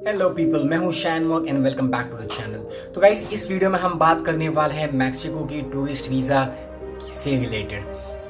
Hello people, मैं हूं शैनमोक and welcome back to the channel. तो गाइस, इस वीडियो में हम बात करने वाले हैं मैक्सिको की टूरिस्ट वीज़ा से रिलेटेड।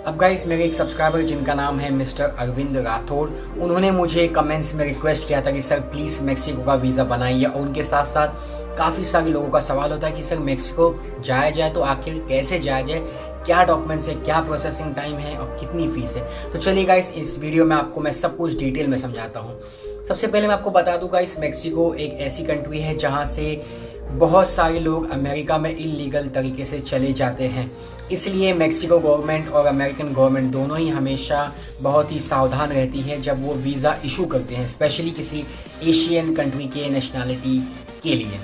अब गाइस, मेरे एक सब्सक्राइबर जिनका नाम है मिस्टर अरविंद राठौर, उन्होंने मुझे कमेंट्स में रिक्वेस्ट किया था कि सर प्लीज़ मैक्सिको का वीज़ा बनाइए। और उनके साथ साथ काफ़ी सारे लोगों का सवाल होता है कि सर मैक्सिको जाया जाए तो आखिर कैसे जाया जाए, क्या डॉक्यूमेंट्स है, क्या प्रोसेसिंग टाइम है और कितनी फीस है। तो चलिए गाइस, इस वीडियो में आपको मैं सब कुछ डिटेल में समझाता हूँ। सबसे पहले मैं आपको बता दूं गाइस, मैक्सिको एक ऐसी कंट्री है जहां से बहुत सारे लोग अमेरिका में इलीगल तरीके से चले जाते हैं। इसलिए मैक्सिको गवर्नमेंट और अमेरिकन गवर्नमेंट दोनों ही हमेशा बहुत ही सावधान रहती है जब वो वीज़ा इशू करते हैं, स्पेशली किसी एशियन कंट्री के नेशनैलिटी के लिए।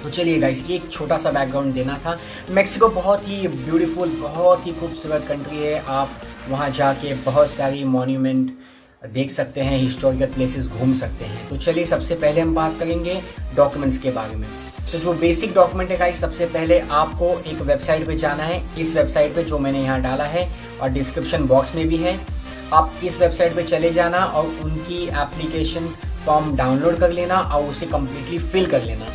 तो चलिए गाइस, एक छोटा सा बैकग्राउंड देना था। मैक्सिको बहुत ही ब्यूटीफुल, बहुत ही खूबसूरत कंट्री है। आप वहाँ जाके बहुत सारी मॉन्यूमेंट देख सकते हैं, हिस्टोरिकल प्लेसेस घूम सकते हैं। तो चलिए, सबसे पहले हम बात करेंगे डॉक्यूमेंट्स के बारे में। तो जो बेसिक डॉक्यूमेंट है गाइस, सबसे पहले आपको एक वेबसाइट पे जाना है। इस वेबसाइट पे जो मैंने यहाँ डाला है और डिस्क्रिप्शन बॉक्स में भी है, आप इस वेबसाइट पे चले जाना और उनकी एप्लीकेशन फॉर्म डाउनलोड कर लेना और उसे कम्प्लीटली फिल कर लेना।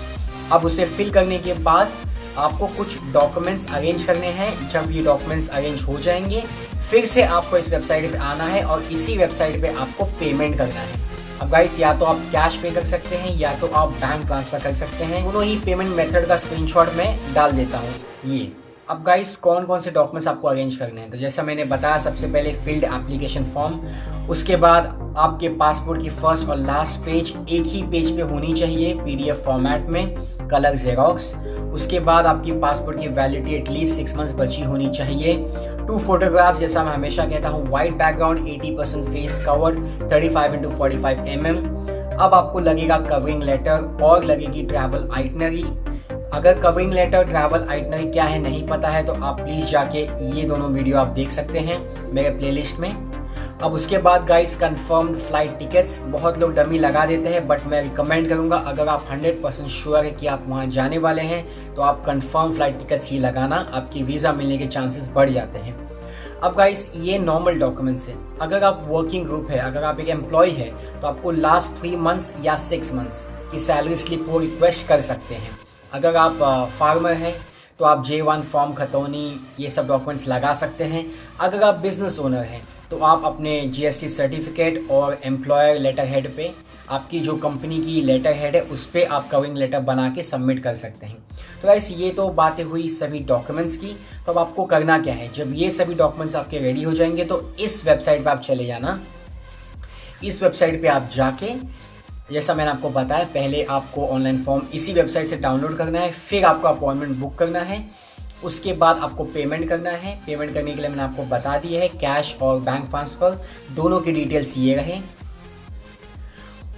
अब उसे फिल करने के बाद आपको कुछ डॉक्यूमेंट्स अरेंज करने हैं। जब ये डॉक्यूमेंट्स अरेंज हो जाएंगे, फिर से आपको इस वेबसाइट पे आना है और इसी वेबसाइट पे आपको पेमेंट करना है। अब गाइस, या तो आप कैश पे कर सकते हैं या तो आप बैंक ट्रांसफर कर सकते हैं। दोनों ही पेमेंट मेथड का स्क्रीनशॉट मैं डाल देता हूँ ये। अब गाइस, कौन कौन से डॉक्यूमेंट्स आपको अरेंज करने हैं, तो जैसा मैंने बताया, सबसे पहले फील्ड एप्लीकेशन फॉर्म, उसके बाद आपके पासपोर्ट की फर्स्ट और लास्ट पेज एक ही पेज पे होनी चाहिए PDF फॉर्मेट में, कलर जेरोक्स। उसके बाद आपकी पासपोर्ट की वैलिडिटी एटलीस्ट 6 मंथ्स बची होनी चाहिए। 2 फोटोग्राफ्स, जैसा मैं हमेशा कहता हूँ, white background, 80% face cover, 35x45 mm। अब आपको लगेगा कवरिंग लेटर और लगेगी ट्रैवल आइटनरी। अगर कवरिंग लेटर, ट्रैवल आइटनरी क्या है नहीं पता है तो आप प्लीज़ जाके ये दोनों वीडियो आप देख सकते हैं मेरे प्लेलिस्ट में। अब उसके बाद गाइस, कंफर्म्ड फ्लाइट टिकट्स। बहुत लोग डमी लगा देते हैं, बट मैं रिकमेंड करूंगा, अगर आप 100% श्योर है कि आप वहां जाने वाले हैं तो आप कंफर्म फ्लाइट टिकट्स ही लगाना, आपकी वीज़ा मिलने के चांसेस बढ़ जाते हैं। अब गाइस, ये नॉर्मल डॉक्यूमेंट्स है। अगर आप वर्किंग ग्रुप है, अगर आप एक एम्प्लॉय है, तो आपको लास्ट 3 मंथ्स या 6 मंथ्स की सैलरी स्लिप वो रिक्वेस्ट कर सकते हैं। अगर आप फार्मर हैं तो आप J1 फॉर्म, खतौनी, ये सब डॉक्यूमेंट्स लगा सकते हैं। अगर आप बिजनेस ओनर हैं तो आप अपने GST सर्टिफिकेट और एम्प्लॉयर लेटर हेड पे, आपकी जो कंपनी की लेटर हेड है उस पर आप कवरिंग लेटर बना के सबमिट कर सकते हैं। तो गाइस, ये तो बातें हुई सभी डॉक्यूमेंट्स की। तो अब आपको करना क्या है, जब ये सभी डॉक्यूमेंट्स आपके रेडी हो जाएंगे तो इस वेबसाइट पे आप चले जाना। इस वेबसाइट पे आप जाके, जैसा मैंने आपको बताया, पहले आपको ऑनलाइन फॉर्म इसी वेबसाइट से डाउनलोड करना है, फिर आपको अपॉइंटमेंट बुक करना है, उसके बाद आपको पेमेंट करना है। पेमेंट करने के लिए मैंने आपको बता दिया है, कैश और बैंक ट्रांसफ़र, दोनों की डिटेल्स ये रहे।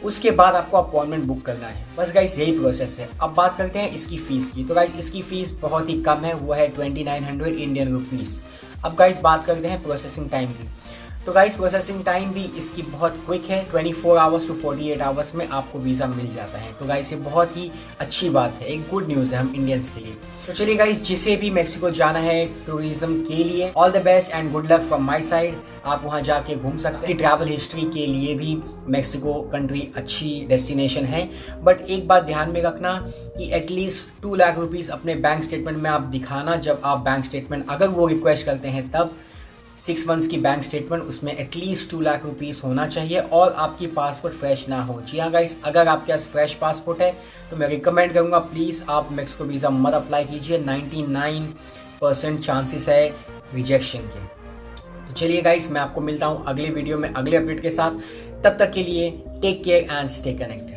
उसके बाद आपको अपॉइंटमेंट बुक करना है। बस गाइस, यही प्रोसेस है। अब बात करते हैं इसकी फ़ीस की। तो गाइस, इसकी फ़ीस बहुत ही कम है, वो है 2900 इंडियन रुपीज़। अब गाइस, बात करते हैं प्रोसेसिंग टाइम की। तो गाइस, प्रोसेसिंग टाइम भी इसकी बहुत क्विक है, 24 आवर्स टू 48 आवर्स में आपको वीज़ा मिल जाता है। तो गाइस, ये बहुत ही अच्छी बात है, एक गुड न्यूज़ है हम इंडियंस के लिए। तो चलिए गाइस, जिसे भी मैक्सिको जाना है टूरिज्म के लिए, all the best and good luck from my side. आप वहाँ जाके घूम सकते हैं। ट्रैवल हिस्ट्री के लिए भी मैक्सिको कंट्री अच्छी डेस्टिनेशन है। बट एक बात ध्यान में रखना कि एटलीस्ट 2 लाख रुपीज़ अपने बैंक स्टेटमेंट में आप दिखाना। जब आप बैंक स्टेटमेंट अगर वो रिक्वेस्ट करते हैं तब 6 मंथ्स की बैंक स्टेटमेंट, उसमें एटलीस्ट 2 लाख रुपीज़ होना चाहिए और आपकी पासपोर्ट फ्रेश ना हो। जी हाँ गाइस, अगर आपके पास फ्रेश पासपोर्ट है तो मैं रिकमेंड करूँगा प्लीज़ आप मैक्सिको वीज़ा मत अप्लाई कीजिए। 99% चांसेस है रिजेक्शन के। तो चलिए गाइस, मैं आपको मिलता हूँ अगले वीडियो में अगले अपडेट के साथ। तब तक के लिए take care and stay connected.